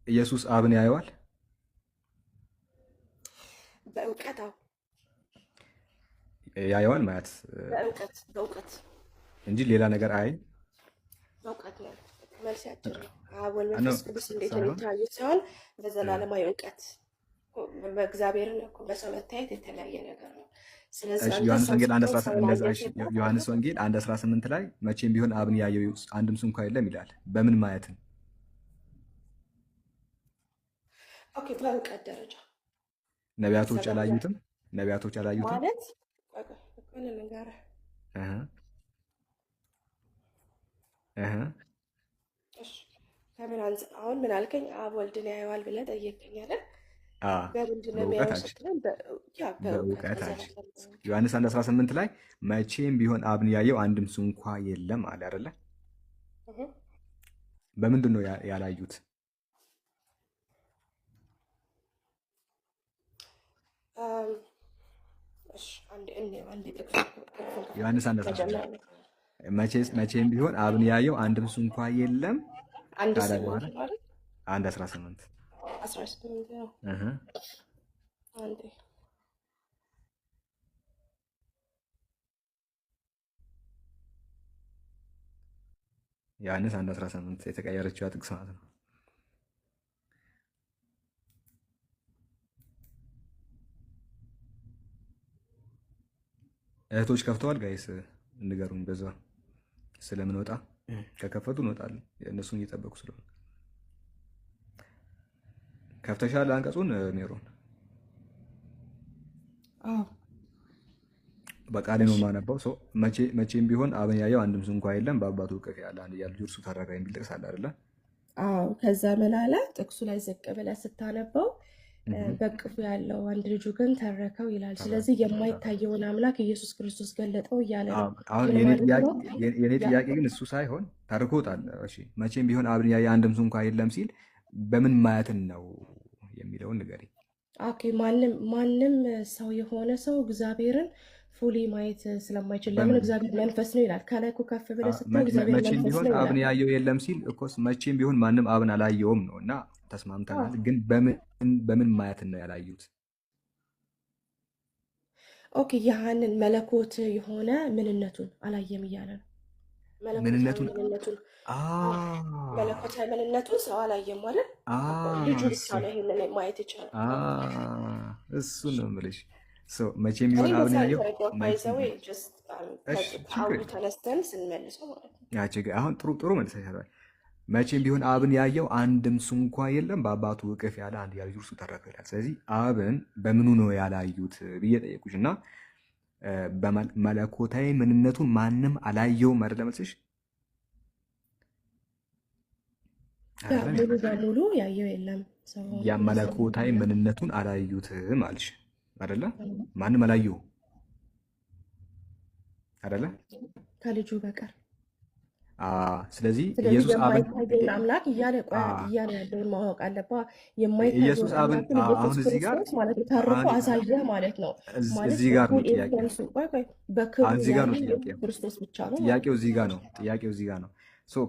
ኢየሱስ አብን ያየዋል በእውቀት ያየዋል ማለት በእውቀት እንጂ ሌላ ነገር አይ በእውቀት ነው መልስ ያጭር ነው። አብ ወልድ ነው መንፈስ ቅዱስ እንዴት ሳይሆን የሚታዩት ሳይሆን በዘላለማዊ እውቀት በእግዚአብሔርን እኮ በሰው መታየት የተለያየ ነገር ነው። ስለዚህ አንተ ዮሐንስ ሰው ወንጌል ስትሆን ሰውን አየህ ሲባል ዮሐንስ ወንጌል 1:18 ላይ መቼም ቢሆን አብን ያየው አንድም ስንኳ የለም ይላል። በምን ማየትን? ኦኬ በእውቀት ደረጃ ነቢያቶች አላዩትም? ነቢያቶች አላዩትም ማለት እኮ ነገር ከምን አንፃር አሁን ምን አልከኝ? አብ ወልድን ያየዋል ብለህ ጠየቀኝ አይደል? በምንድን ነው የሚያየው ስትለኝ በእውቀት ዮሐንስ 1:18 ላይ መቼም ቢሆን አብን ያየው አንድም ስንኳ የለም አለ አይደለ? በምንድን ነው ያላዩት? ዮሐንስ 1:18 መቼም ቢሆን አብን ያየው አንድም ስንኳ የለም ካለ በኋላ 1:18 ዮሐንስ 1:18 የተቀየረችው ጥቅስ ማለት ነው። እህቶች ከፍተዋል። ጋይስ እንገሩን በዛ ስለምንወጣ ከከፈቱ እንወጣለን። የእነሱን እየጠበቁ ስለሆነ ከፍተሻል አንቀጹን ሜሮን? በቃሌ ነው የማነባው። መቼም ቢሆን አብን ያየው አንድም ስንኳ የለም በአባቱ እቅፍ ያለ አንድያ ልጁ እርሱ ተረከ የሚል ጥቅስ አለ አይደለ? ከዛ ምን አለ? ጥቅሱ ላይ ዘቅ ብለህ ስታነበው በቅፉ ያለው አንድ ልጁ ግን ተረከው ይላል። ስለዚህ የማይታየውን አምላክ ኢየሱስ ክርስቶስ ገለጠው እያለ ነው። አሁን የኔ ጥያቄ ግን እሱ ሳይሆን ተርኮታል። እሺ መቼም ቢሆን አብን ያየ አንድም ስንኳ የለም ሲል በምን ማየትን ነው የሚለውን ንገሪኝ። ኦኬ ማንም ሰው የሆነ ሰው እግዚአብሔርን ፉሊ ማየት ስለማይችል ለምን እግዚአብሔር መንፈስ ነው ይላል። ከላይ እኮ ከፍ ብለህ ስታይ እግዚአብሔር መቼም ቢሆን አብን ያየው የለም ሲል እኮስ መቼም ቢሆን ማንም አብን አላየውም ነው እና ተስማምተናል። ግን በምን ማየትን ነው ያላዩት? ኦኬ ያህንን መለኮት የሆነ ምንነቱን አላየም እያለ ነው። ምንነቱን መለኮታዊ ምንነቱን ሰው አላየም ማለት ልጁ ብቻ ነው ይሄንን ማየት ይችላል። እሱን ነው የምልሽ። መቼም ቢሆን አብን ያየው ተነስተን ስንመልሰው ማለት ነው። አሁን ጥሩ መልሰሻል። መቼም ቢሆን አብን ያየው አንድም ስንኳ የለም በአባቱ እቅፍ ያለ አንድያ ልጁ እርሱ ተረከ ይላል። ስለዚህ አብን በምኑ ነው ያላዩት ብዬ ጠየቁሽ እና በመለኮታዊ ምንነቱን ማንም አላየውም አይደለ መልስሽ? ሙሉ በሙሉ ያየው የለም። ያ መለኮታዊ ምንነቱን አላዩትም አልሽ አይደለ? ማንም አላየው አይደለ? ከልጁ በቀር። ስለዚህ ኢየሱስ አብን አምላክ እያለ ያለውን ማወቅ አለብህ። ኢየሱስ አብን አሁን እዚህ ጋር ማለት ተርፎ አሳየህ ማለት ነው። እዚህ ጋር ነው ጥያቄው። እዚህ ጋር ነው ክርስቶስ ብቻ ነው ጥያቄው። እዚህ ጋር ነው ጥያቄው። እዚህ ጋር ነው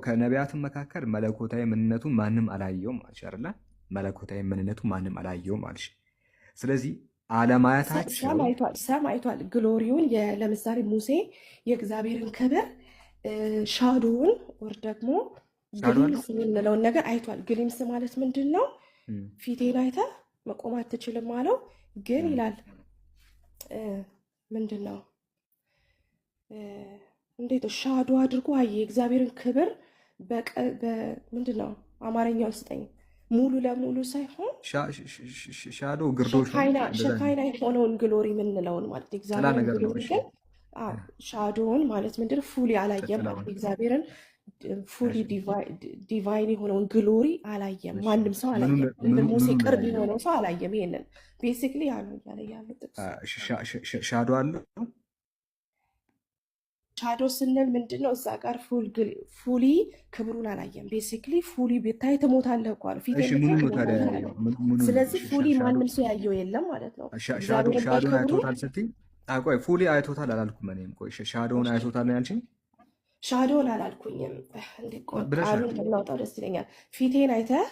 ከነቢያትም መካከል መለኮታዊ ምንነቱን ማንም አላየውም አልሽ አይደለ? መለኮታዊ ምንነቱን ማንም አላየውም አልሽ። ስለዚህ አለማየታቸው ሰም አይቷል ግሎሪውን። ለምሳሌ ሙሴ የእግዚአብሔርን ክብር ሻዶውን ወር ደግሞ ግሊምስ የምንለውን ነገር አይቷል። ግሊምስ ማለት ምንድን ነው? ፊቴን አይተህ መቆም አትችልም አለው። ግን ይላል ምንድን ነው እንዴት ሻዶ አድርጎ አየ የእግዚአብሔርን ክብር ምንድን ነው አማርኛ ውስጠኝ ሙሉ ለሙሉ ሳይሆን ሻዶ ግርዶሽ ሸካይና የሆነውን ግሎሪ የምንለውን ማለት እግዚአብሔርን ግሎሪ ግን ሻዶውን ማለት ምንድን ፉሊ አላየም ማለት እግዚአብሔርን ፉሊ ዲቫይን የሆነውን ግሎሪ አላየም። ማንም ሰው አላየም። እንደ ሙሴ ቅርብ የሆነው ሰው አላየም። ይሄንን ቤሲክሊ ያለው እያለ ያለው ጥቅስ ሻዶ አለው። ሻዶ ስንል ምንድን ነው? እዛ ጋር ፉሊ ክብሩን አላየም። ቤሲክሊ ፉሊ ቤታይ ትሞታለህ እኮ አለ ፊት። ስለዚህ ፉሊ ማንም ሰው ያየው የለም ማለት ነው። ሻዶን አይቶታል ስትይ ቆይ ፉሊ አይቶታል አላልኩም እኔም። ቆይ ሻዶውን አይቶታል ነው ያልሽኝ? ሻዶውን አላልኩኝም። ቃሉን ብናውጣው ደስ ይለኛል። ፊቴን አይተህ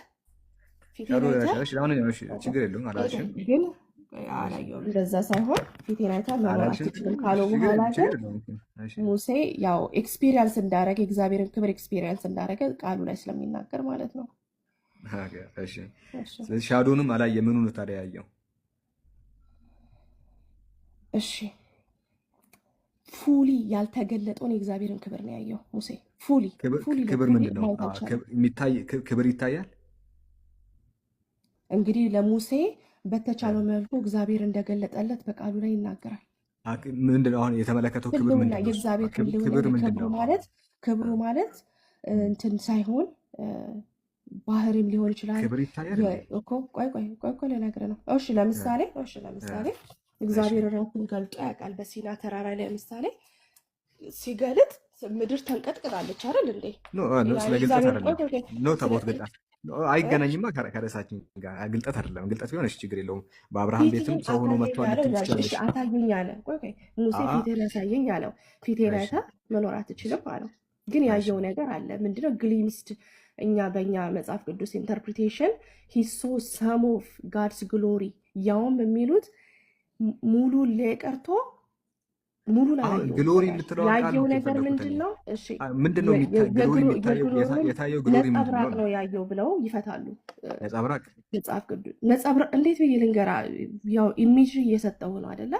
ፊቴን አይተህ ችግር የለውም አላልሽም፣ ግን አላየሁም። እንደዛ ሳይሆን ፊቴን አይተህ መኖር አትችልም ካሉ በኋላ ግን ሙሴ ያው ኤክስፒሪየንስ እንዳደረገ የእግዚአብሔርን ክብር ኤክስፒሪየንስ እንዳደረገ ቃሉ ላይ ስለሚናገር ማለት ነው። ስለዚህ ሻዶንም አላየ። ምኑ ነው ታዲያ ያየው? እሺ ፉሊ ያልተገለጠውን የእግዚአብሔርን ክብር ነው ያየው ሙሴ። ፉሊ ክብር ምንድን ነው? ክብር ይታያል። እንግዲህ ለሙሴ በተቻለው መልኩ እግዚአብሔር እንደገለጠለት በቃሉ ላይ ይናገራል። ምንድን ነው አሁን የተመለከተው ክብር ምንድን ነው? የእግዚአብሔር ክብሩ ማለት እንትን ሳይሆን ባህሪም ሊሆን ይችላል። ክብር ይታያል እኮ ቆይ ልነግርህ ነው። እሺ ለምሳሌ እግዚአብሔር ራሱን ገልጦ ያውቃል። በሲና ተራራ ላይ ለምሳሌ ሲገልጥ ምድር ተንቀጥቅጣለች አይደል እንዴ? ስለግልጠት አይደለም ተቦት ገጣ አይገናኝማ ከርዕሳችን ጋር። ግልጠት አይደለም። ግልጠት ቢሆን ችግር የለውም። በአብርሃም ቤትም ሰው ሆኖ መጥቷል። አታየኝ አለ። ሙሴ ፊቴን ያሳየኝ አለው። ፊቴን አይተህ መኖር አትችልም አለው። ግን ያየው ነገር አለ። ምንድነው? ግሊምስድ በእኛ መጽሐፍ ቅዱስ ኢንተርፕሪቴሽን ሂሶ ሰም ኦፍ ጋድስ ግሎሪ ያውም የሚሉት ሙሉ ቀርቶ ሙሉ ግሎሪ የምትለው ያየው ነገር ምንድነው? እሺ ምንድነው የታየው? ግሎሪ ምንድነው ነው ያየው ብለው ይፈታሉ። ነጸብራቅ መጽሐፍ ቅዱስ ነጸብራቅ እንዴት ብዬ ልንገራ? ያው ኢሜጅ እየሰጠው ነው አይደለ?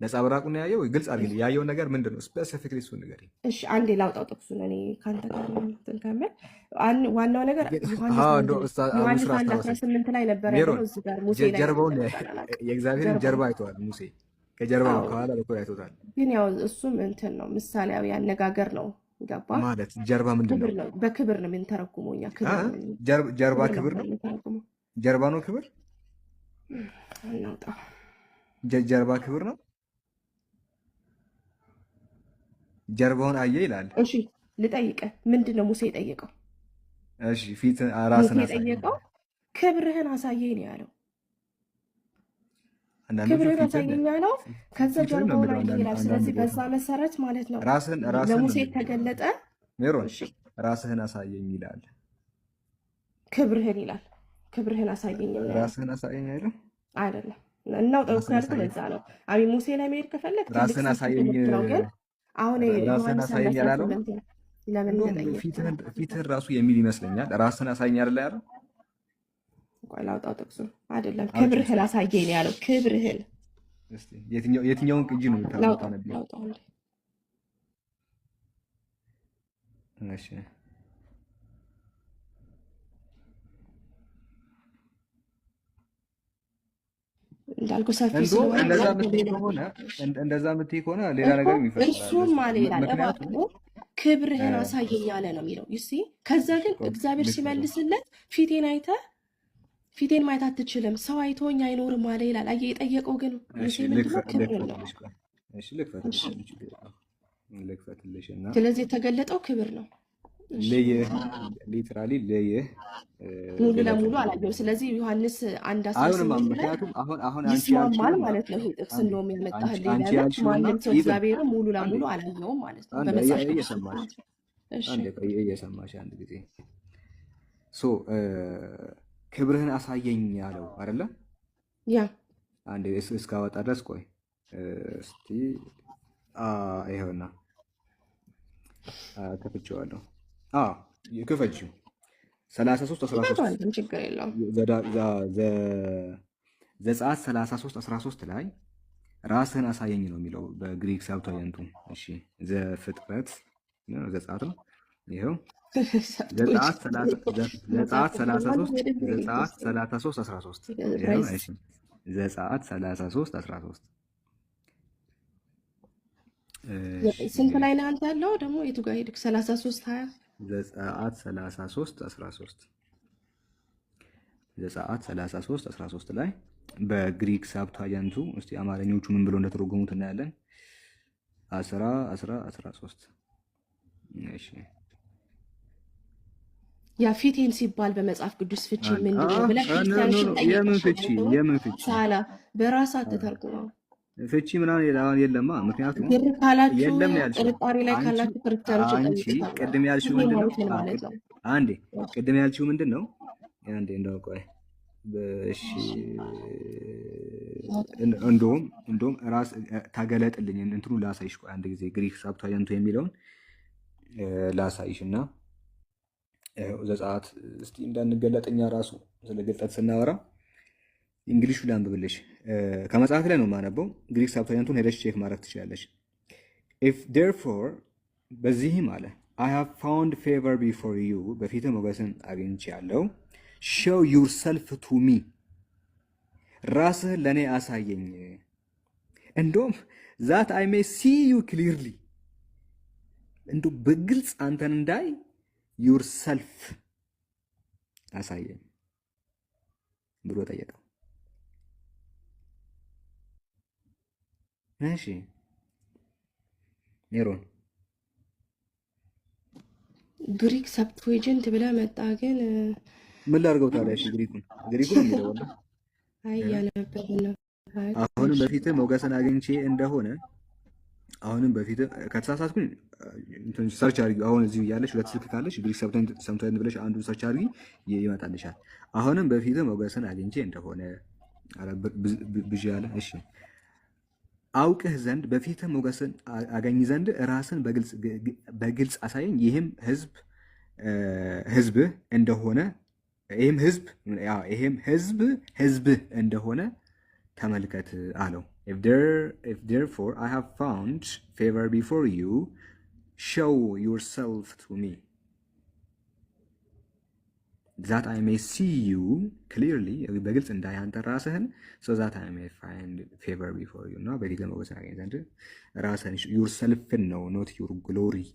ነጸብራቁን ያየው ግልጽ አድርግልኝ። ያየው ነገር ምንድነው? ስፔሲፊክሊ እሱን ንገረኝ። እሺ አንዴ ላውጣው ጥቅሱን እኔ ካንተ ጋር እንትን ከመል ዋናው ነገር ዮሐንስ 18 ላይ ነበር ያለው። እዚህ ጋር ሙሴ ላይ ጀርባውን የእግዚአብሔርን ጀርባ አይተዋል ሙሴ ከጀርባው ከኋላ በኩል አይቶታል። ግን ያው እሱም እንትን ነው ምሳሌያዊ አነጋገር ነው። ገባ ማለት ጀርባ ምንድን ነው? በክብር ነው የምንተረጉመው እኛ። ጀርባ ክብር ነው። ጀርባ ነው ክብር። እናውጣ ጀርባ ክብር ነው። ጀርባውን አየ ይላል። እሺ ልጠይቅህ፣ ምንድን ነው ሙሴ የጠየቀው? እሺ ፊት ራስን የጠየቀው ክብርህን አሳየኝ ነው ያለው። ክብርህን አሳየኝ ያለው ከዛ ጀርባውን አየ ይላል። ስለዚህ በዛ መሰረት ማለት ነው ለሙሴ ተገለጠ። ራስህን አሳየኝ ይላል። ክብርህን ይላል። ክብርህን አሳየኝ ይላል። ራስህን አሳየኝ አይደለም አይደለም። እናውጣው ካልኩ ለዛ ነው ሙሴ ላይ መሄድ ከፈለግ ራስህን አሳየኝ ነው። ግን አሁን ራስህን አሳየኝ ያላለው ለምን ፊትህን ራሱ የሚል ይመስለኛል። ራስህን አሳየኝ አይደለ ያለው? ቆይ ላውጣው ጥቅሱን። አይደለም ክብርህን አሳየኝ ነው ያለው። ክብርህን እስቲ የትኛውን ቅጂ ነው የምታወጣው? ላውጣው። እሺ እንዳልኩ ሰፊ ስለሆነ እንደዛ የምትይ ከሆነ ሌላ ነገር የሚፈጠር እርሱም ማለት ይላል እባክህ ክብርህን አሳየኝ ያለ ነው የሚለው ይሲ። ከዛ ግን እግዚአብሔር ሲመልስለት ፊቴን አይተህ ፊቴን ማየት አትችልም፣ ሰው አይቶኝ አይኖርም አለ ይላል። አየህ የጠየቀው ግን ስለዚህ የተገለጠው ክብር ነው። ሊትራሊ ለይህ ሙሉ ለሙሉ አላየሁም። ስለዚህ ዮሐንስ 1:18 ይስማማል ማለት ነው። ይሄ ጥቅስ እንደውም ያመጣህልኝ ያለች ማንም ሰው እግዚአብሔር ሙሉ ለሙሉ አላየውም ማለት ነው። በመጽሐፍ እየሰማሽ አንድ ጊዜ ክብርህን አሳየኝ ያለው አይደለ? ያ አንዴ እስካወጣ ድረስ ቆይ እስቲ ይኸውና ከፍቼዋለሁ። ክፈችው 33:13 ችግር የለውም። ዘጸአት 33:13 ላይ ራስህን አሳየኝ ነው የሚለው በግሪክ ሰብታይንቱ። እሺ ዘፍጥረት ዘጸአት ነው። ይኸው ዘጸአት 33:13 ዘጸአት 33:13 ስንት ላይ ነው አንተ ያለው? ደግሞ የቱ ጋር ሄድክ? 33:20 ዘጸአት 33:13 ዘጸአት 33:13 ላይ በግሪክ ሳብታያንቱ እስቲ አማርኞቹ ምን ብሎ እንደተረጎሙት እናያለን። 13 እሺ ያ ፊቴን ሲባል በመጽሐፍ ቅዱስ ፍቺ ምንድን ነው ብለህ የምን ፍቺ ሳላ በራስህ አትተርጉመው። ፍቺ ምናምን የለማ። ምክንያቱም የለም ያልሽው ጥርጣሬ ላይ ካላችሁ ክርስቲያኖች ቅድም ያልሽው ምንድነው? አንዴ ቅድም ያልሽው ምንድነው? አንዴ እንደው ቆይ እሺ እንደውም ራስ ታገለጥልኝ እንትኑ ላሳይሽ። ቆይ አንድ ጊዜ ግሪክ ሳብታይንቱ የሚለውን ላሳይሽ እና ዘጸአት እስቲ እንዳንገለጥኛ ራሱ ስለ ግልጠት ስናወራ እንግሊሹ ላንብብልሽ። ከመጽሐፍ ላይ ነው የማነበው። ግሪክ ሳብታይንቱን ሄደሽ ቼክ ማድረግ ትችላለሽ። ኢፍ ዴርፎር በዚህም አለ I have found favor before you በፊት ሞገስን አግኝቻለሁ። show yourself to me ራስህን ለእኔ አሳየኝ። እንደውም that I may see you clearly እንደው በግልጽ አንተን እንዳይ yourself አሳየኝ ብሎ ጠየቀው። እሺ ኔሮን ግሪክ ሰብትዌጀንት ብለህ መጣ። ግን ምን ላድርገው ታዲያ? እሺ ግሪኩን የሚለው ወላ አይ ያነበብን ነው። አሁንም በፊት ሞገስን አግኝቼ እንደሆነ አሁንም በፊት ከተሳሳትኩኝ እንትን ሰርች አድርጊ። አሁን እዚሁ እያለሽ ሁለት ስልክ ካለሽ ግሪክ ሰብታይንት ብለሽ አንዱን ሰርች አድርጊ ይመጣልሻል። አሁንም በፊት ሞገስን አግኝቼ እንደሆነ ብዥ ያለ እሺ አውቅህ ዘንድ በፊትህ ሞገስን አገኝ ዘንድ ራስን በግልጽ አሳየኝ። ይህም ህዝብህ እንደሆነ ህዝብህ እንደሆነ ተመልከት አለው። if therefore I have found favor before you show yourself to me that I may see you clearly በግልጽ እንዳይ አንተ ራስህን so that I may find favor before you እና በፊት ሞገስን አገኝ ዘንድ ራስህን yourselfን ነው not your glory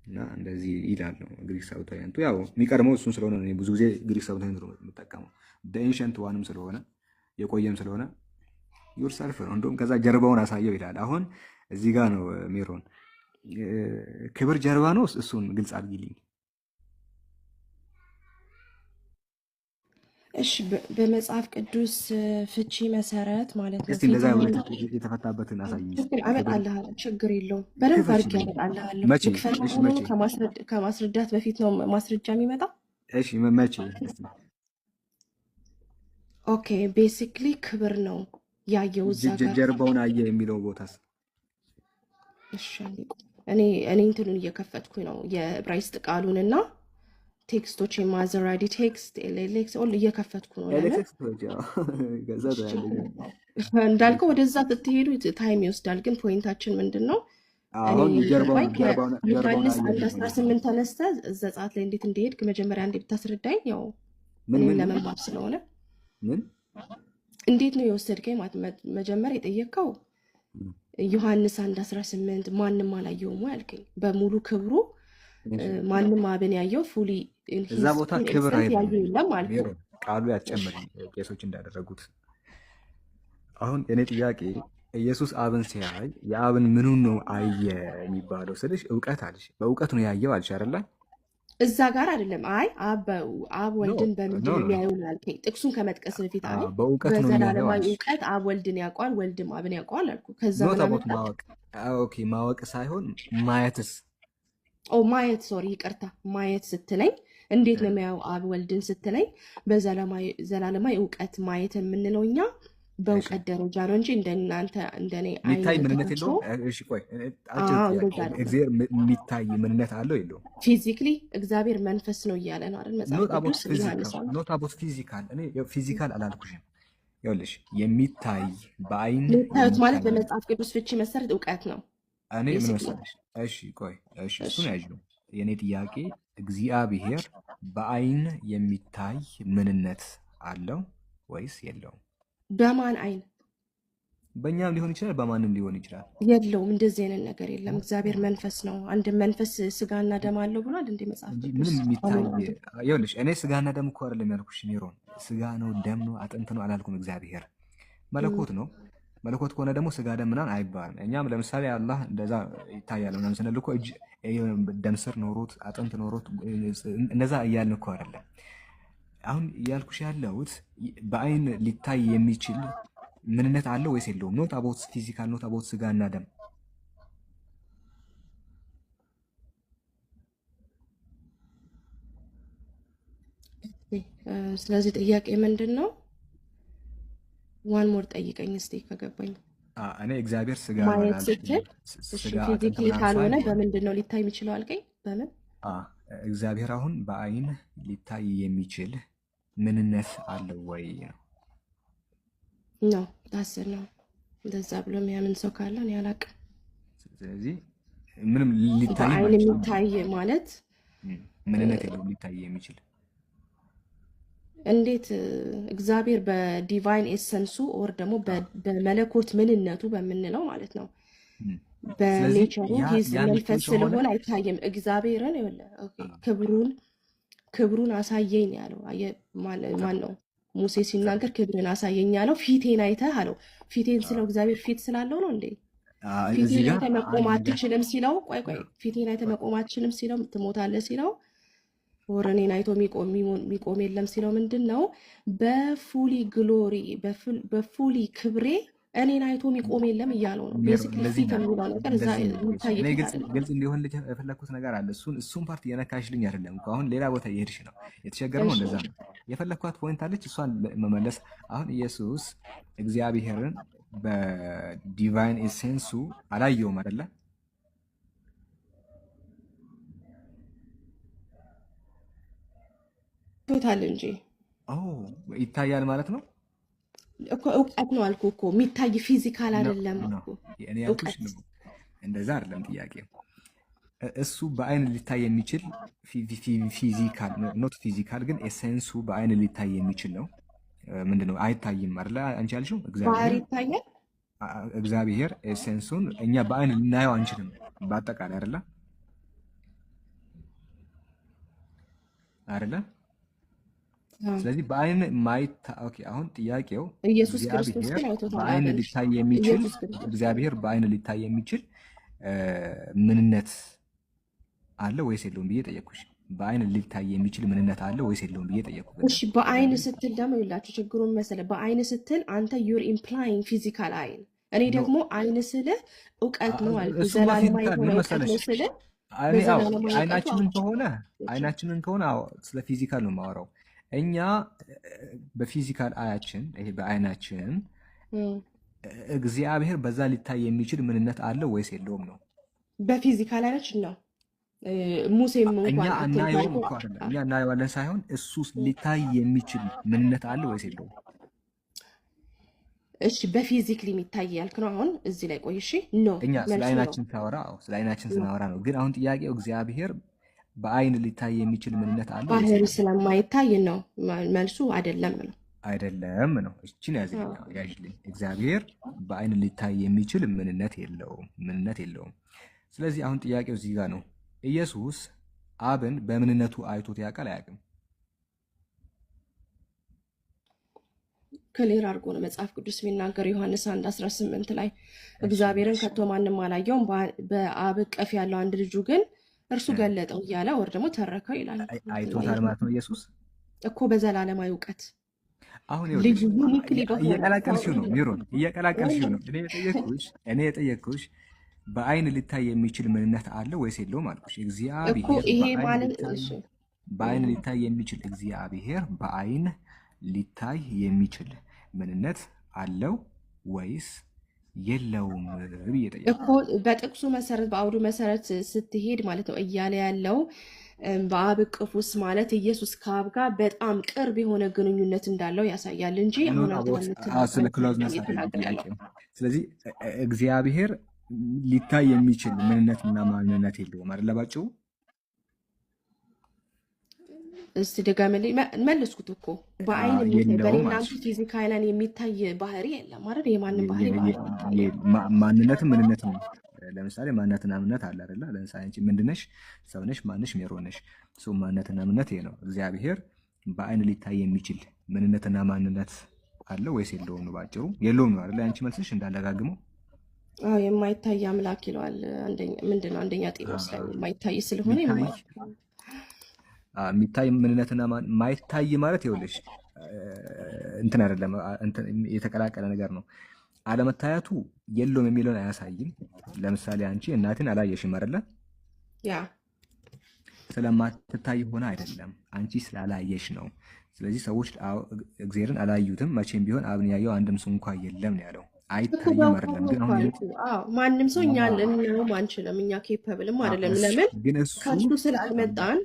እና እንደዚህ ይላል ነው ግሪክ ሳብታይንቱ። ያው የሚቀድመው እሱን ስለሆነ ነው ብዙ ጊዜ ግሪክ ሳብታይንቱ ነው የምጠቀመው። ኤንሸንት ዋንም ስለሆነ የቆየም ስለሆነ yourself ነው። እንደውም ከዛ ጀርባውን አሳየው ይላል። አሁን እዚህ ጋር ነው ሜሮን ክብር ጀርባ ነው። እሱን ግልጽ አድርጊልኝ። እሺ በመጽሐፍ ቅዱስ ፍቺ መሰረት ማለት ነው። እስቲ እንደዛ የተፈታበትን አሳይኝ። አመጣልሃለሁ፣ ችግር የለውም። በደንብ አድርጌ አመጣልሃለሁ። ከማስረዳት በፊት ነው ማስረጃ የሚመጣው። እሺ መቼ? ኦኬ ቤሲክሊ ክብር ነው ያየው እዛ ጋር ጀርባውን አየ የሚለው ቦታስ? እሺ እኔ እንትኑን እየከፈትኩኝ ነው የዕብራይስጥ ቃሉንና ቴክስቶች የማዘራዲ ቴክስት ኤሌክስ ኦል እየከፈትኩ ነው። እንዳልከው ወደዛ ስትሄዱ ታይም ይወስዳል። ግን ፖይንታችን ምንድን ነው? ዮሐንስ 1:18 ተነስተህ ዘጸአት ላይ እንዴት እንደሄድክ መጀመሪያ እንዴት ብታስረዳኝ፣ ያው ምን ለመማር ስለሆነ እንዴት ነው የወሰድከኝ ማለት መጀመሪያ የጠየቀው ዮሐንስ 1:18 ማንም አላየውም ያልከኝ በሙሉ ክብሩ ማንም አብን ያየው ፉሊ እዛ ቦታ ክብር አይደለም ማለት ነው። ቃሉ ያጨምር ቄሶች እንዳደረጉት። አሁን እኔ ጥያቄ ኢየሱስ አብን ሲያይ የአብን ምኑን ነው አየ የሚባለው ስልሽ እውቀት አልሽ። በእውቀት ነው ያየው አልሽ አይደለ? እዛ ጋር አይደለም። አይ አብ ወልድን በምንድን ነው ያየው አልከኝ። ጥቅሱን ከመጥቀስ በፊት አይ በዘላለማዊ እውቀት አብ ወልድን ያውቀዋል፣ ወልድም አብን ያውቀዋል አልኩ። ከዛ ማወቅ ኦኬ፣ ማወቅ ሳይሆን ማየትስ ማየት ሶሪ ይቅርታ፣ ማየት ስትለኝ እንዴት ነው የሚያየው አብ ወልድን ስትለኝ በዘላለማዊ እውቀት ማየት የምንለው እኛ በእውቀት ደረጃ ነው እንጂ እንደናንተ እንደኔ የሚታይ ምንነት የለውም። እሺ ቆይ እግዚአብሔር የሚታይ ምንነት አለው የለውም? ፊዚካሊ እግዚአብሔር መንፈስ ነው እያለ ነው አይደል መጽሐፍ ቅዱስ። ኖት አቦት ፊዚካል። እኔ ፊዚካል አላልኩሽም። ይኸውልሽ የሚታይ በአይን ማለት በመጽሐፍ ቅዱስ ፍቺ መሰረት እውቀት ነው። እኔ ምን መሰለሽ? እሺ ቆይ እሺ እሱን ያዥው። የኔ ጥያቄ እግዚአብሔር በአይን የሚታይ ምንነት አለው ወይስ የለውም? በማን አይን? በእኛም ሊሆን ይችላል፣ በማንም ሊሆን ይችላል። የለውም፣ እንደዚህ አይነት ነገር የለም። እግዚአብሔር መንፈስ ነው። አንድ መንፈስ ስጋና ደም አለው ብሏል እንዴ መጽሐፍ ቅዱስ? ምንም የሚታይ ይኸውልሽ፣ እኔ ስጋና ደም እኮ አይደለም ያልኩሽ ኔሮን። ስጋ ነው ደም ነው አጥንት ነው አላልኩም። እግዚአብሔር መለኮት ነው። መለኮት ከሆነ ደግሞ ስጋ ደም ምናምን አይባልም። እኛም ለምሳሌ አላህ እንደዛ ይታያል ምናምን ስንል እኮ ደም ስር ኖሮት አጥንት ኖሮት እንደዛ እያልን እኮ አይደለም። አሁን እያልኩሽ ያለሁት በአይን ሊታይ የሚችል ምንነት አለው ወይስ የለውም? ኖት አቦት ፊዚካል፣ ኖት አቦት ስጋ እና ደም። ስለዚህ ጥያቄ ምንድን ነው? ዋን ሞር ጠይቀኝ እስቲ ከገባኝ። እኔ እግዚአብሔር ስጋ ማየት ስትል ፊዚካሊ ካልሆነ በምንድን ነው ሊታይ የሚችለው አልከኝ? በምን እግዚአብሔር አሁን በአይን ሊታይ የሚችል ምንነት አለው ወይ ነው? ነው ታስር ነው እንደዛ ብሎ የሚያምን ሰው ካለ እኔ አላውቅም። ስለዚህ ምንም ሊታይ በአይን የሚታይ ማለት ምንነት የለውም ሊታይ የሚችል እንዴት? እግዚአብሔር በዲቫይን ኤሰንሱ ኦር ደግሞ በመለኮት ምንነቱ በምንለው ማለት ነው በኔቸሩ መንፈስ ስለሆነ አይታይም። እግዚአብሔርን ክብሩን አሳየኝ ያለው ማን ነው? ሙሴ ሲናገር ክብርን አሳየኝ ያለው ፊቴን አይተህ አለው። ፊቴን ስለው እግዚአብሔር ፊት ስላለው ነው እንዴ? ፊቴን አይተህ መቆም አትችልም ሲለው፣ ቆይ ፊቴን አይተህ መቆም አትችልም ሲለው፣ ትሞታለህ ሲለው፣ ወር እኔን አይቶ የሚቆም የለም ሲለው ምንድን ነው? በፉሊ ግሎሪ በፉሊ ክብሬ እኔን አይቶ የሚቆም የለም እያለው ነው። ቤሲክሊ ፊት የሚለው ነገር እዛ የሚታይ ግልጽ እንዲሆን የፈለግኩት ነገር አለ። እሱን ፓርት እየነካሽልኝ አይደለም። አሁን ሌላ ቦታ እየሄድሽ ነው። የተቸገርነው እንደዛ ነው። የፈለግኳት ፖይንት አለች፣ እሷን መመለስ። አሁን ኢየሱስ እግዚአብሔርን በዲቫይን ኤሴንሱ አላየውም አይደለ? ቶታል እንጂ ይታያል ማለት ነው እኮ። እውቀት ነው አልኩ እኮ፣ የሚታይ ፊዚካል አይደለም እኮ። እኔ ያልኩሽ ነው እንደዛ አይደለም ጥያቄ። እሱ በአይን ሊታይ የሚችል ፊዚካል ኖት ፊዚካል ግን ኤሴንሱ በአይን ሊታይ የሚችል ነው። ምንድነው? አይታይም አይደለ? አንቺ ያልሽው እግዚአብሔር ኤሴንሱን እኛ በአይን ልናየው አንችልም በአጠቃላይ አይደለ? አይደለ? ስለዚህ በአይን ማይታ አሁን ጥያቄው ኢየሱስ ክርስቶስ በአይን ሊታይ የሚችል እግዚአብሔር በአይን ሊታይ የሚችል ምንነት አለ ወይስ የለውም ብዬ ጠየቅኩሽ። በአይን ሊታይ የሚችል ምንነት አለ ወይስ የለውም ብዬ ጠየቅኩ። እሺ በአይን ስትል ደግሞ ይላችሁ ችግሩን መሰለህ። በአይን ስትል አንተ ዩር ኢምፕላይንግ ፊዚካል አይን፣ እኔ ደግሞ አይን ስልህ እውቀት ነው አልኩ። ዘላለማዊ የሆነ እውቀት ነው ስልህ አይናችንን ከሆነ ስለ ፊዚካል ነው የማወራው። እኛ በፊዚካል አያችን ይሄ በአይናችን እግዚአብሔር በዛ ሊታይ የሚችል ምንነት አለ ወይስ የለውም ነው? በፊዚካል አይናችን ነው። ሙሴም እኛ እናየዋለን ሳይሆን እሱ ሊታይ የሚችል ምንነት አለ ወይስ የለውም? እሺ በፊዚክሊ የሚታይ ያልክ ነው አሁን እዚህ ላይ ቆይ። እሺ ኖ እኛ ስለ አይናችን ስናወራ ነው። ግን አሁን ጥያቄው እግዚአብሔር በአይን ሊታይ የሚችል ምንነት አለ ባህሪ ስለማይታይ ነው መልሱ። አይደለም ነው። እቺን ያዥልኝ። እግዚአብሔር በአይን ሊታይ የሚችል ምንነት የለውም። ስለዚህ አሁን ጥያቄው እዚህ ጋር ነው። ኢየሱስ አብን በምንነቱ አይቶት ያውቃል አያውቅም? ክሊር አድርጎ ነው መጽሐፍ ቅዱስ የሚናገር ዮሐንስ 1:18 ላይ እግዚአብሔርን ከቶ ማንም አላየውም፣ በአብ እቅፍ ያለው አንድ ልጁ ግን እርሱ ገለጠው እያለ ወር ደግሞ ተረከው ይላል። አይቶታል ማለት ነው ኢየሱስ እኮ በዘላለማዊ እውቀት። አሁን እየቀላቀልሽው ነው ሚሮን፣ እየቀላቀልሽው ነው። እኔ የጠየቅኩሽ በአይን ሊታይ የሚችል ምንነት አለ ወይስ የለውም አልኩሽ። በአይን ሊታይ የሚችል እግዚአብሔር በአይን ሊታይ የሚችል ምንነት አለው ወይስ የለውም ብዬ ጠየቅኩ እኮ። በጥቅሱ መሰረት በአውዱ መሰረት ስትሄድ ማለት ነው እያለ ያለው በአብ እቅፍ ውስጥ ማለት ኢየሱስ ከአብ ጋር በጣም ቅርብ የሆነ ግንኙነት እንዳለው ያሳያል እንጂ ስለ ክሎዝነስ። ስለዚህ እግዚአብሔር ሊታይ የሚችል ምንነትና ማንነት የለውም አይደለ? ባጭሩ እስቲ ደጋመልኝ። መልስኩት እኮ በአይን በሌላም ፊዚካልን የሚታይ ባህሪ የለም አይደል? የማንም ባህሪ ማንነትም ምንነትም። ለምሳሌ ማንነትና ምንነት አለ አይደለ? ለምሳሌ አንቺ ምንድነሽ? ሰውነሽ፣ ማንሽ፣ ሜሮነሽ። ማንነትና ምንነት ይሄ ነው። እግዚአብሔር በአይን ሊታይ የሚችል ምንነትና ማንነት አለ ወይስ የለውም ነው? ባጭሩ የለውም ነው አይደለ? አንቺ መልስሽ እንዳለጋግመው የማይታይ አምላክ ይለዋል። ምንድነው አንደኛ ጢሞቴዎስ ላይ የማይታይ ስለሆነ የሚታይ ምንነትና ማይታይ ማለት ይኸውልሽ እንትን አይደለም፣ የተቀላቀለ ነገር ነው። አለመታየቱ የለውም የሚለውን አያሳይም። ለምሳሌ አንቺ እናትን አላየሽም አይደለ? ስለማትታይ ሆነ አይደለም፣ አንቺ ስላላየሽ ነው። ስለዚህ ሰዎች እግዚአብሔርን አላዩትም፣ መቼም ቢሆን አብን ያየው አንድም ሰው እንኳ የለም ነው ያለው። አይታይም አይደለም ግን አሁን ማንም ሰው እኛ ልናየውም አንችልም። እኛ ኬፐብልም አይደለም። ለምን ከእርሱ ስላልመጣን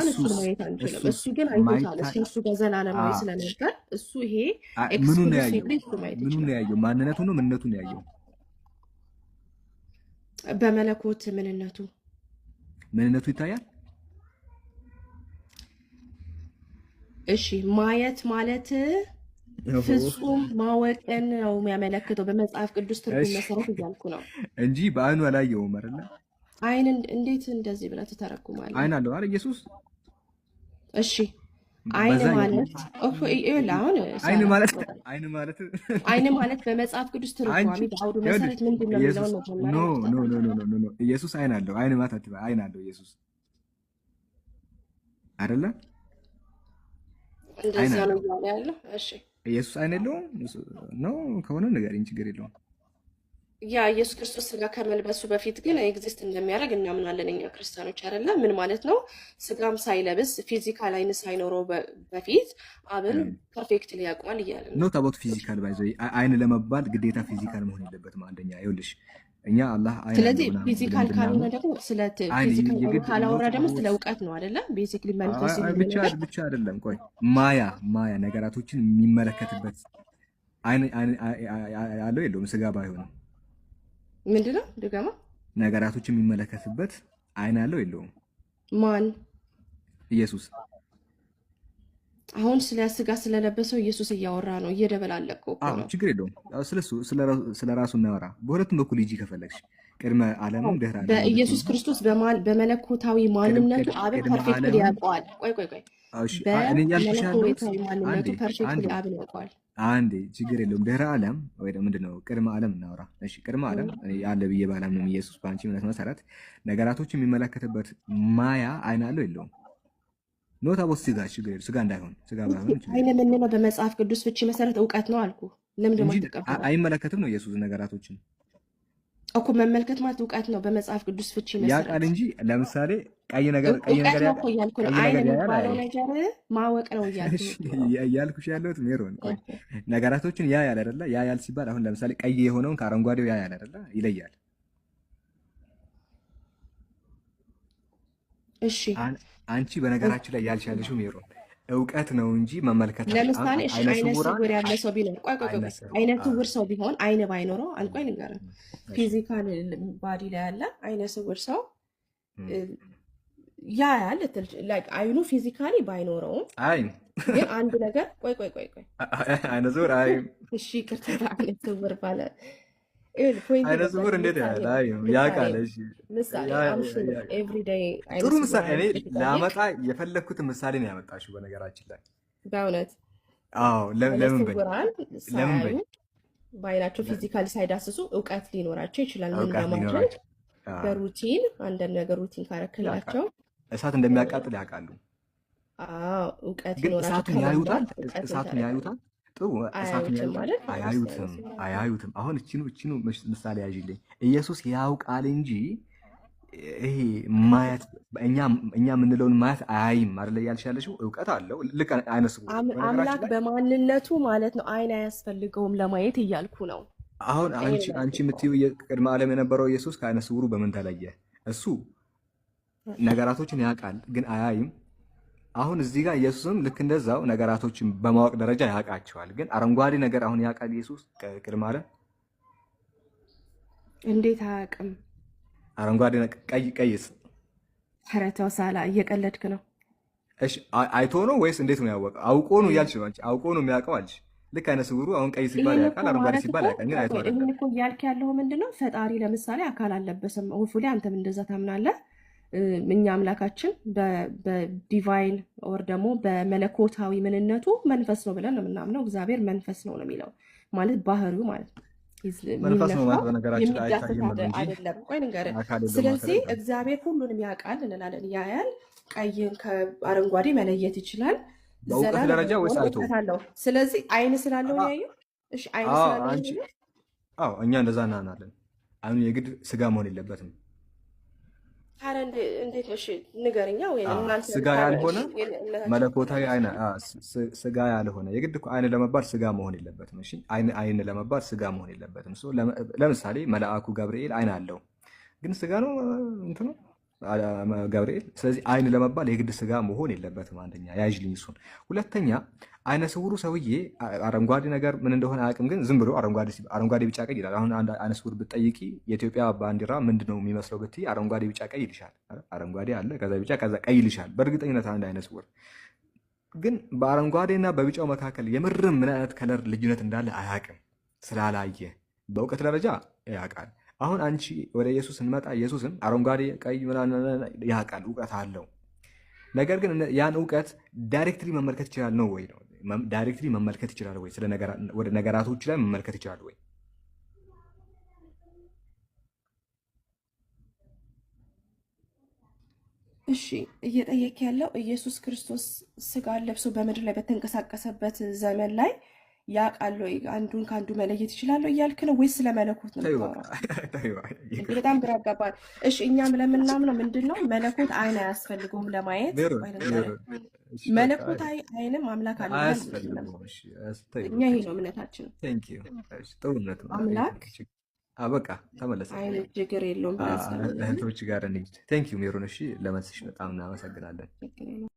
እሱን ማየት አንችልም። እሱ ግን አይቶታል። እሱ ጋር ዘላለማዊ ስለነበር እሱ ይሄ ምኑን ነው ያየው? ማንነቱ ነው ምንነቱ ነው ያየው? በመለኮት ምንነቱ ይታያል። እሺ ማየት ማለት ፍጹም ማወቅን ነው የሚያመለክተው በመጽሐፍ ቅዱስ ትርጉም መሰረት እያልኩ ነው እንጂ በአይኑ አላየውም አይደለ? አይን እንዴት እንደዚህ ብለህ ትተረጉማለህ? አይን አለው አይደል ኢየሱስ? እሺ አይን ማለት አይን ማለት በመጽሐፍ ቅዱስ ትርጓሜ በአውዱ መሰረት ምንድን ነው የሚለውን ነው። ኖ ኢየሱስ አይን አለው። አይን ማለት አይን አለው ኢየሱስ አይደለ? እንደዛ ነው እያለ ያለው። እሺ ኢየሱስ አይን የለውም ነው ከሆነ ንገሪኝ፣ ችግር የለውም። ያ ኢየሱስ ክርስቶስ ስጋ ከመልበሱ በፊት ግን ኤግዚስት እንደሚያደርግ እናምናለን እኛ ክርስቲያኖች አይደለ? ምን ማለት ነው? ስጋም ሳይለብስ ፊዚካል አይን ሳይኖረው በፊት አብን ፐርፌክት ሊያውቋል እያለ ነው። ኖት አባውት ፊዚካል ባይዘ አይን ለመባል ግዴታ ፊዚካል መሆን የለበትም። አንደኛ ይኸውልሽ እኛ አላህ አይን ስለዚህ ፊዚካል ካልሆነ ደግሞ ስለ ፊዚካል ካላወራ ደግሞ ስለ እውቀት ነው አይደለ? ቤሲክሊ መንፈስ ብቻ አይደለም። ቆይ ማያ ነገራቶችን የሚመለከትበት አይን ያለው የለውም ስጋ ባይሆንም ምንድነው ድጋማ ነገራቶችን የሚመለከትበት አይን ያለው የለውም? ማን? ኢየሱስ። አሁን ስለ ስጋ ስለለበሰው ኢየሱስ እያወራ ነው፣ እየደበላለቀው እኮ ነው። ችግር የለውም። ስለሱ ስለራሱ እናወራ። በሁለቱም በኩል ሂጂ ከፈለግሽ ቅድመ ዓለምም ድህረ ዓለም በኢየሱስ ክርስቶስ በመለኮታዊ ማንነቱ አብን ፐርፌክት ያውቀዋል። ቆይ በመለኮታዊ ማንነቱ ፐርፌክት አብን ያውቀዋል። አንዴ ችግር የለውም። ድህረ ዓለም ወይ ደግሞ ምንድነው ቅድመ ዓለም እናወራ። እሺ ቅድመ ዓለም ያለ ብዬ ባላምንም ኢየሱስ በአንቺ እምነት መሰረት ነገራቶች የሚመለከትበት ማያ አይን አለው የለውም? ኖት አቦት ስጋ ችግር የለውም። ስጋ እንዳይሆን ስጋ ባይሆን አይን የምንለው በመጽሐፍ ቅዱስ ፍቺ መሰረት እውቀት ነው አልኩ። ለምን ደግሞ አይመለከትም ነው ኢየሱስ ነገራቶችን እኮ መመልከት ማለት እውቀት ነው በመጽሐፍ ቅዱስ ፍቺ መሰረት ያውቃል እንጂ ለምሳሌ ቀይ ነገር ያልኩ ነው። አይን የሚባለው ነገር ማወቅ ነው እያልኩሽ ያለሁት ሜሮን። ነገራቶችን ያ ያል አይደለ? ያ ያል ሲባል አሁን ለምሳሌ ቀይ የሆነውን ከአረንጓዴው ያ ያል አይደለ? ይለያል። እሺ አንቺ በነገራችን ላይ ያልቻለሽው ሜሮን እውቀት ነው እንጂ መመልከት። ለምሳሌ አይነ ስውር ያለ ሰው ቢኖር አይነ ስውር ሰው ቢሆን አይነ ባይኖረው አልቆይ ንገረን፣ ፊዚካል ባዲ ላይ ያለ አይነ ስውር ሰው ያ ያለ አይኑ ፊዚካሊ ባይኖረውም ግን አንድ ነገር ቆይ አይነ ስውር እሺ ቅርታ አይነ ስውር ባለ አይነ ስውር እንዴት ያውቃል? ጥሩ ምሳሌ እኔ ለአመጣ የፈለግኩትን ምሳሌ ነው ያመጣሽው። በነገራችን ላይ በእውነት ለምን በይ በአይናቸው ፊዚካሊ ሳይዳስሱ እውቀት ሊኖራቸው ይችላል። ምን ለማድረግ በሩቲን አንዳንድ ነገር ሩቲን ካረክላቸው እሳት እንደሚያቃጥል ያውቃሉ። እውቀት ግን እሳቱን ያዩታል። ጥሩ አያዩትም። አሁን እቺኑ ምሳሌ ያዥልኝ። ኢየሱስ ያውቃል እንጂ ይሄ ማየት እኛ የምንለውን ማየት አያይም አይደለ? ያልሻለሽው እውቀት አለው። ልክ አይነ ስውር አምላክ በማንነቱ ማለት ነው። አይን አያስፈልገውም ለማየት እያልኩ ነው። አሁን አንቺ የምትይው ቅድመ ዓለም የነበረው ኢየሱስ ከአይነ ስውሩ በምን ተለየ? እሱ ነገራቶችን ያውቃል ግን አያይም። አሁን እዚህ ጋር ኢየሱስም ልክ እንደዛው ነገራቶችን በማወቅ ደረጃ ያውቃቸዋል። ግን አረንጓዴ ነገር አሁን ያውቃል ኢየሱስ ቅድመ ዓለም? እንዴት አያውቅም? አረንጓዴ ቀይስ? ኧረ ተው ሳላ፣ እየቀለድክ ነው። እሺ አይቶ ነው ወይስ እንዴት ነው ያወቀው? አውቆ ነው እያልሽ ነው አንቺ። አውቆ ነው የሚያውቀው አልሽ። ልክ አይነ ስውሩ አሁን ቀይ ሲባል ያውቃል፣ አረንጓዴ ሲባል ያውቃል። ግን አይቶ አይደለም። ይሄን እኮ እያልክ ያለው ምንድነው? ፈጣሪ ለምሳሌ አካል አልለበሰም። ሆፉሊ አንተም እንደዛ ታምናለህ። እኛ አምላካችን በዲቫይን ኦር ደግሞ በመለኮታዊ ምንነቱ መንፈስ ነው ብለን ነው የምናምነው። እግዚአብሔር መንፈስ ነው የሚለው ማለት ባህሪው ማለት ነው። መንፈስ ነው ማለት በነገራችን ላይ አይደለም። ቆይ ንገረን። ስለዚህ እግዚአብሔር ሁሉንም ያውቃል እንላለን። ያያል፣ ቀይን ከአረንጓዴ መለየት ይችላል በእውቀት ደረጃ ወይስ አይቶ? ስለዚህ አይን ስላለው ያየው። እሺ አይን ስላለው እኛ እንደዛ እናናለን። አይኑ የግድ ስጋ መሆን የለበትም። ታዲያ እንዴት? እሺ ንገረኛ። ወይ እናንተ ስጋ ያልሆነ መለኮታዊ አይን ስጋ ያልሆነ የግድ እኮ አይን ለመባል ስጋ መሆን የለበትም። እሺ አይን ለመባል ስጋ መሆን የለበትም። ለምሳሌ መልአኩ ገብርኤል አይን አለው፣ ግን ስጋ ነው እንትኑ ገብርኤል። ስለዚህ አይን ለመባል የግድ ስጋ መሆን የለበትም። አንደኛ ያዥልኝ እሱን። ሁለተኛ አይነ ስውሩ ሰውዬ አረንጓዴ ነገር ምን እንደሆነ አያውቅም፣ ግን ዝም ብሎ አረንጓዴ ቢጫ ቀይ ይላል። አሁን አንድ አይነ ስውር ብትጠይቂ የኢትዮጵያ ባንዲራ ምንድን ነው የሚመስለው ብትይ አረንጓዴ ቢጫ ቀይ ይልሻል። አረንጓዴ አለ፣ ከዛ ቢጫ፣ ከዛ ቀይ ይልሻል በእርግጠኝነት አንድ አይነ ስውር። ግን በአረንጓዴና በቢጫው መካከል የምርም ምን አይነት ከለር ልዩነት እንዳለ አያውቅም። ስላላየ በእውቀት ደረጃ ያውቃል። አሁን አንቺ ወደ ኢየሱስ እንመጣ፣ ኢየሱስም አረንጓዴ ቀይ ምናምን ያውቃል፣ እውቀት አለው። ነገር ግን ያን እውቀት ዳይሬክትሊ መመልከት ይችላል ነው ወይ? ነው ዳይሬክትሊ መመልከት ይችላል ወይ? ወደ ነገራቶች ላይ መመልከት ይችላል ወይ? እሺ እየጠየቅ ያለው ኢየሱስ ክርስቶስ ስጋ ለብሶ በምድር ላይ በተንቀሳቀሰበት ዘመን ላይ ያውቃል ወይ? አንዱን ከአንዱ መለየት ይችላል እያልክ ነው ወይስ ስለ መለኮት ነው የምታወራው? በጣም ግራ አጋባል። እሺ እኛም ለምናምነው ምንድን ነው መለኮት አይን አያስፈልገውም ለማየት። መለኮታዊ አይንም አምላክ አለ። እኛ ይሄ ነው እምነታችን። አምላክ በቃ ተመለሰ። አይን ችግር የለውም። እህቶች ጋር እንሂድ። ቴንክ ዩ ሜሮን። እሺ ለመልስሽ በጣም እናመሰግናለን።